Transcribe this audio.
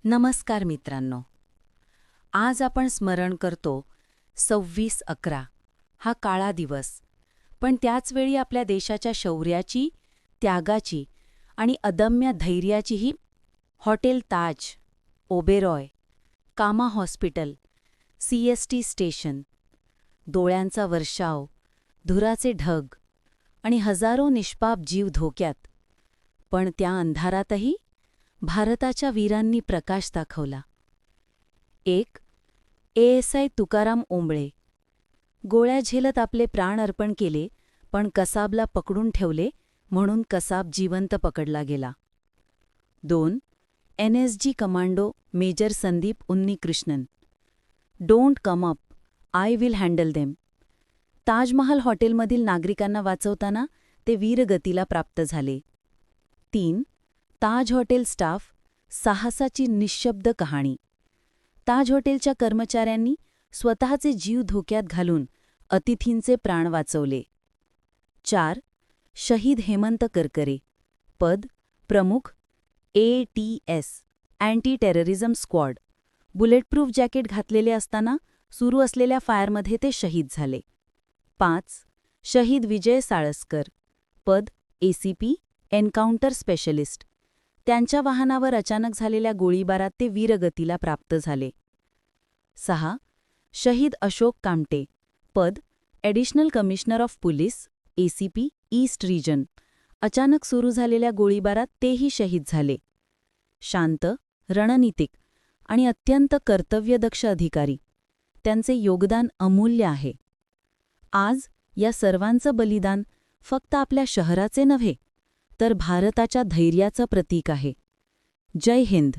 नमस्कार मित्रांनो. आज आपण स्मरण करतो 26/11 हा काळा दिवस, पण त्याचवेळी आपल्या देशाच्या शौर्याची, त्यागाची आणि अदम्य धैर्याचीही. हॉटेल ताज, ओबेरॉय, कामा हॉस्पिटल, CST स्टेशन, डोळ्यांचा वर्षाव, धुराचे ढग आणि हजारो निष्पाप जीव धोक्यात. पण त्या अंधारातही भारताच्या वीरांनी प्रकाश दाखवला. एक ASI तुकाराम ओंबळे. गोळ्या झेलत आपले प्राण अर्पण केले, पण कसाबला पकडून ठेवले म्हणून कसाब जिवंत पकडला गेला. 2 NSG commando major Sandeep Unnikrishnan. Don't come up, I will handle them. Taj Mahal हॉटेलमधील नागरिकांना वाचवताना ते वीरगतीला प्राप्त झाले. 3 ताज हॉटेल स्टाफ, साहसाची निःशब्द कहाणी. ताज हॉटेलच्या कर्मचाऱ्यांनी स्वतःचे जीव धोक्यात घालून अतिथींचे प्राण वाचवले. 4 शहीद हेमंत करकरे. पद प्रमुख, ATS anti terrorism squad. Bulletproof jacket घातलेले असताना सुरू असलेल्या फायरमध्ये ते शहीद झाले. 5 शहीद विजय साळसकर. पद ACP एन्काउंटर स्पेशलिस्ट. त्यांच्या वाहनावर अचानक झालेल्या गोळीबारात ते वीरगतीला प्राप्त झाले. 6 शहीद अशोक कामटे. पद additional commissioner of police, ACP east region. अचानक सुरू झालेल्या गोळीबारात तेही शहीद झाले. शांत, रणनीतिक आणि अत्यंत कर्तव्यदक्ष अधिकारी. त्यांचे योगदान अमूल्य आहे. आज या सर्वांचं बलिदान फक्त आपल्या शहराचे नव्हे, तर भारताच्या धैर्याचं प्रतीक आहे. जय हिंद.